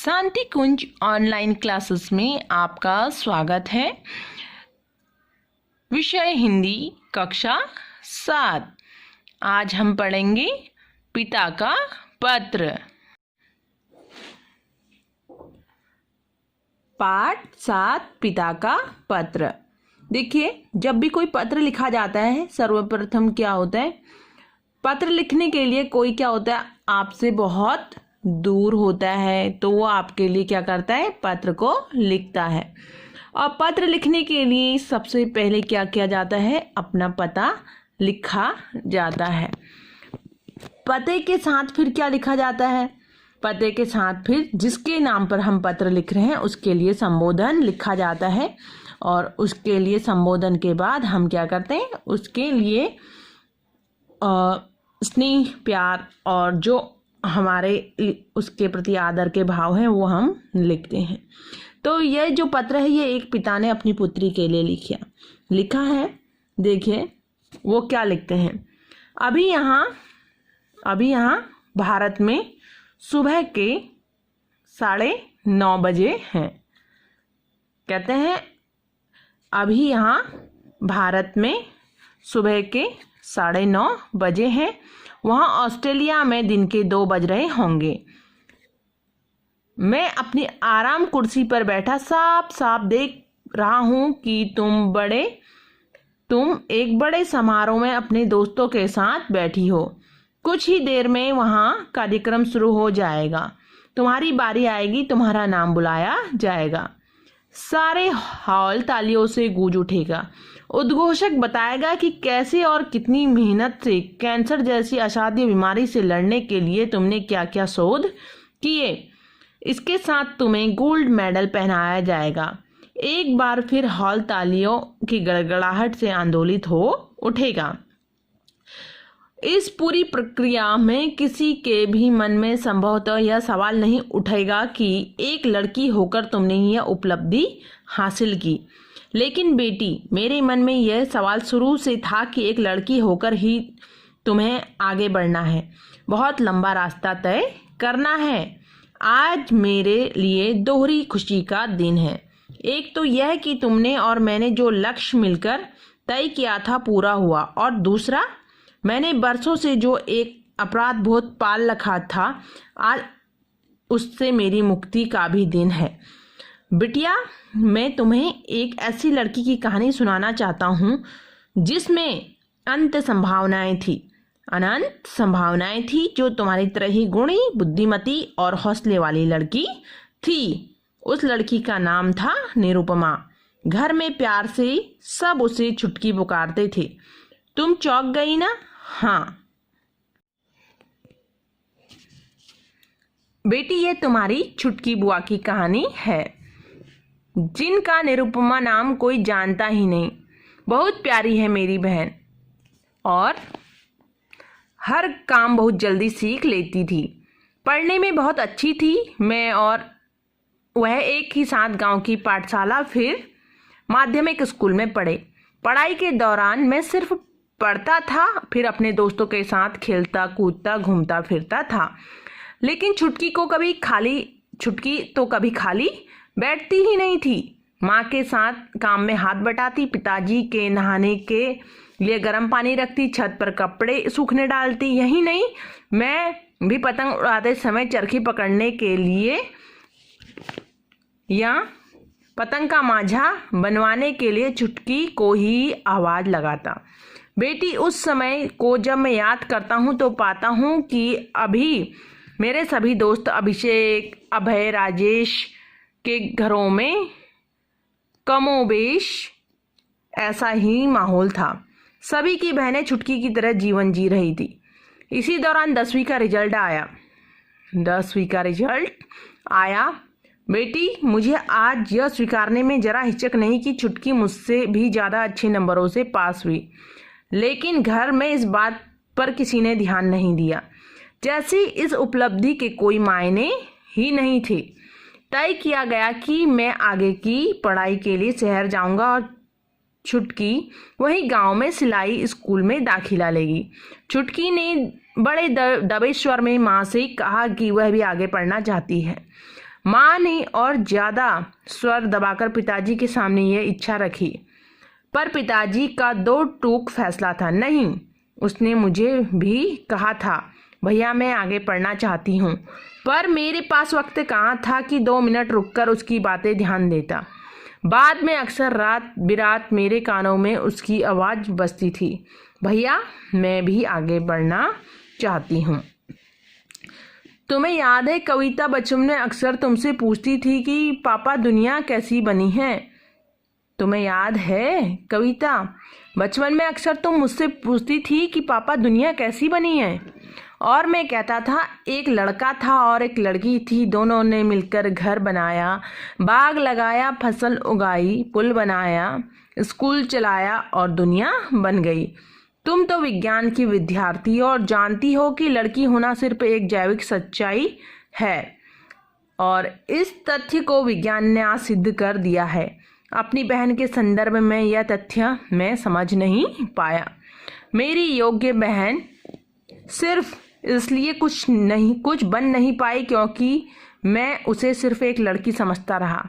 शांति कुंज online classes में आपका स्वागत है। विषय हिंदी कक्षा 7। आज हम पढ़ेंगे पिता का पत्र। पाठ 7 पिता का पत्र। देखिए, जब भी कोई पत्र लिखा जाता है सर्वप्रथम क्या होता है, पत्र लिखने के लिए कोई क्या होता है, आपसे बहुत दूर होता है, तो वो आपके लिए क्या करता है, पत्र को लिखता है। और पत्र लिखने के लिए सबसे पहले क्या किया जाता है, अपना पता लिखा जाता है। पते के साथ फिर क्या लिखा जाता है, पते के साथ फिर जिसके नाम पर हम पत्र लिख रहे हैं उसके लिए संबोधन लिखा जाता है। और उसके लिए संबोधन के बाद हम क्या करते हैं, उसके लिए स्नेह प्यार और जो हमारे उसके प्रति आदर के भाव हैं वो हम लिखते हैं। तो यह जो पत्र है ये एक पिता ने अपनी पुत्री के लिए लिखा है। देखिए वो क्या लिखते हैं। अभी यहाँ भारत में सुबह के 9:30 बजे हैं। कहते हैं अभी यहाँ भारत में सुबह के 9:30 बजे हैं, वहाँ ऑस्ट्रेलिया में दिन के 2 बज रहे होंगे। मैं अपनी आराम कुर्सी पर बैठा साफ साफ देख रहा हूँ कि तुम एक बड़े समारोह में अपने दोस्तों के साथ बैठी हो। कुछ ही देर में वहाँ कार्यक्रम शुरू हो जाएगा, तुम्हारी बारी आएगी, तुम्हारा नाम बुलाया जाएगा। सारे हॉल तालियों से गूंज उठेगा। उद्घोषक बताएगा कि कैसे और कितनी मेहनत से कैंसर जैसी असाध्य बीमारी से लड़ने के लिए तुमने क्या क्या शोध किए। इसके साथ तुम्हें गोल्ड मेडल पहनाया जाएगा। एक बार फिर हॉल तालियों की गड़गड़ाहट से आंदोलित हो उठेगा। इस पूरी प्रक्रिया में किसी के भी मन में संभवतः यह सवाल नहीं उठेगा कि एक लड़की होकर तुमने यह उपलब्धि हासिल की। लेकिन बेटी, मेरे मन में यह सवाल शुरू से था कि एक लड़की होकर ही तुम्हें आगे बढ़ना है, बहुत लंबा रास्ता तय करना है। आज मेरे लिए दोहरी खुशी का दिन है। एक तो यह कि तुमने और मैंने जो लक्ष्य मिलकर तय किया था पूरा हुआ, और दूसरा मैंने बरसों से जो एक अपराध बोध पाल रखा था, आज उससे मेरी मुक्ति का भी दिन है। बिटिया, मैं तुम्हें एक ऐसी लड़की की कहानी सुनाना चाहता हूँ जिसमें अनंत संभावनाएं थी, जो तुम्हारी तरह ही गुणी, बुद्धिमती और हौसले वाली लड़की थी। उस लड़की का नाम था निरुपमा। घर में प्यार से सब उसे छुटकी पुकारते थे। तुम चौंक गई ना? हाँ बेटी, ये तुम्हारी छुटकी बुआ की कहानी है, जिनका निरुपमा नाम कोई जानता ही नहीं। बहुत प्यारी है मेरी बहन, और हर काम बहुत जल्दी सीख लेती थी। पढ़ने में बहुत अच्छी थी। मैं और वह एक ही साथ गांव की पाठशाला फिर माध्यमिक स्कूल में पढ़े। पढ़ाई के दौरान मैं सिर्फ पढ़ता था, फिर अपने दोस्तों के साथ खेलता कूदता घूमता फिरता था। लेकिन छुटकी तो कभी खाली बैठती ही नहीं थी। माँ के साथ काम में हाथ बटाती, पिताजी के नहाने के लिए गर्म पानी रखती, छत पर कपड़े सूखने डालती। यही नहीं, मैं भी पतंग उड़ाते समय चरखी पकड़ने के लिए या पतंग का माझा बनवाने के लिए छुटकी को ही आवाज़ लगाता। बेटी, उस समय को जब मैं याद करता हूँ तो पाता हूँ कि अभी मेरे सभी दोस्त अभिषेक, अभय, राजेश के घरों में कमोबेश ऐसा ही माहौल था। सभी की बहनें छुटकी की तरह जीवन जी रही थी। इसी दौरान 10वीं का रिजल्ट आया। बेटी, मुझे आज यह स्वीकारने में जरा हिचक नहीं कि छुटकी मुझसे भी ज़्यादा अच्छे नंबरों से पास हुई, लेकिन घर में इस बात पर किसी ने ध्यान नहीं दिया, जैसे इस उपलब्धि के कोई मायने ही नहीं थे। तय किया गया कि मैं आगे की पढ़ाई के लिए शहर जाऊंगा और छुटकी वही गांव में सिलाई स्कूल में दाखिला लेगी। छुटकी ने बड़े दबे स्वर में माँ से कहा कि वह भी आगे पढ़ना चाहती है। माँ ने और ज़्यादा स्वर दबाकर पिताजी के सामने यह इच्छा रखी, पर पिताजी का दो टूक फैसला था। नहीं, उसने मुझे भी कहा था, भैया मैं आगे पढ़ना चाहती हूँ, पर मेरे पास वक्त कहाँ था कि 2 मिनट रुककर उसकी बातें ध्यान देता। बाद में अक्सर रात बिरात मेरे कानों में उसकी आवाज़ बजती थी, भैया मैं भी आगे बढ़ना चाहती हूँ। तुम्हें याद है कविता, बचपन में अक्सर तुमसे पूछती थी कि पापा दुनिया कैसी बनी है? तुम्हें याद है कविता, बचपन में अक्सर तुम मुझसे पूछती थी कि पापा दुनिया कैसी बनी है, और मैं कहता था एक लड़का था और एक लड़की थी, दोनों ने मिलकर घर बनाया, बाग लगाया, फसल उगाई, पुल बनाया, स्कूल चलाया और दुनिया बन गई। तुम तो विज्ञान की विद्यार्थी और जानती हो कि लड़की होना सिर्फ एक जैविक सच्चाई है, और इस तथ्य को विज्ञान ने आज सिद्ध कर दिया है। अपनी बहन के संदर्भ में यह तथ्य मैं समझ नहीं पाया। मेरी योग्य बहन सिर्फ इसलिए कुछ बन नहीं पाई क्योंकि मैं उसे सिर्फ एक लड़की समझता रहा,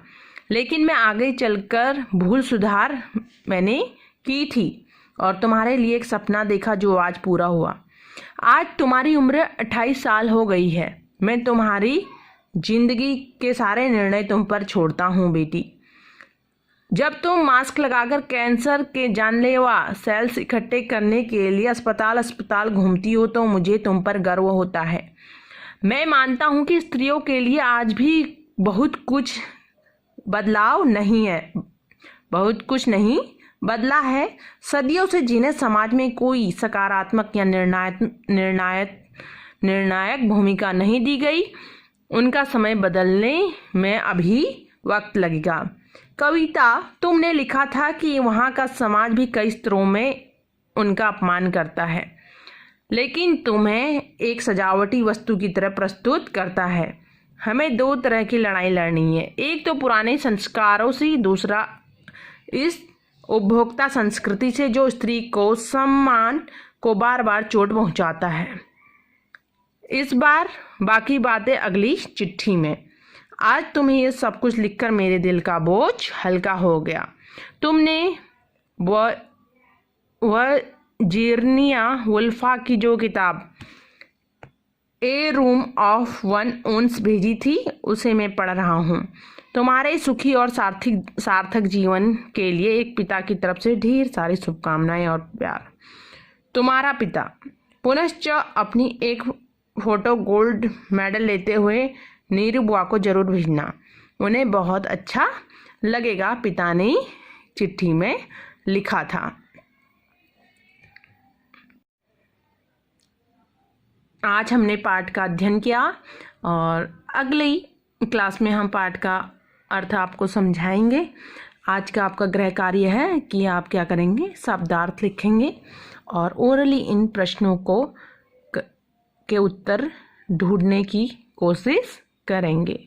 लेकिन मैं आगे चलकर भूल सुधार मैंने की थी और तुम्हारे लिए एक सपना देखा जो आज पूरा हुआ। आज तुम्हारी उम्र 28 साल हो गई है। मैं तुम्हारी जिंदगी के सारे निर्णय तुम पर छोड़ता हूँ बेटी। जब तुम मास्क लगाकर कैंसर के जानलेवा सेल्स इकट्ठे करने के लिए अस्पताल घूमती हो तो मुझे तुम पर गर्व होता है। मैं मानता हूँ कि स्त्रियों के लिए आज भी बहुत कुछ नहीं बदला है। सदियों से जिन्हें समाज में कोई सकारात्मक या निर्णायक भूमिका नहीं दी गई, उनका समय बदलने में अभी वक्त लगेगा। कविता, तुमने लिखा था कि वहाँ का समाज भी कई स्तरों में उनका अपमान करता है, लेकिन तुम्हें एक सजावटी वस्तु की तरह प्रस्तुत करता है। हमें 2 तरह की लड़ाई लड़नी है, एक तो पुराने संस्कारों से, दूसरा इस उपभोक्ता संस्कृति से जो स्त्री को सम्मान को बार बार चोट पहुंचाता है। इस बार बाकी बातें अगली चिट्ठी में। आज तुम्हें ये सब कुछ लिखकर मेरे दिल का बोझ हल्का हो गया। तुमने वर्जीनिया वुल्फा की जो किताब ए रूम ऑफ वन ओन्स भेजी थी, उसे मैं पढ़ रहा हूँ। तुम्हारे सुखी और सार्थक जीवन के लिए एक पिता की तरफ से ढेर सारी शुभकामनाएं और प्यार। तुम्हारा पिता। पुनश्च अपनी एक फोटो गोल्ड मेडल लेते हुए नीरू बुआ को जरूर भेजना, उन्हें बहुत अच्छा लगेगा, पिता ने चिट्ठी में लिखा था। आज हमने पाठ का अध्ययन किया और अगली क्लास में हम पाठ का अर्थ आपको समझाएंगे। आज का आपका गृह कार्य है कि आप क्या करेंगे, शब्दार्थ लिखेंगे और ओरली इन प्रश्नों के उत्तर ढूंढने की कोशिश करेंगे।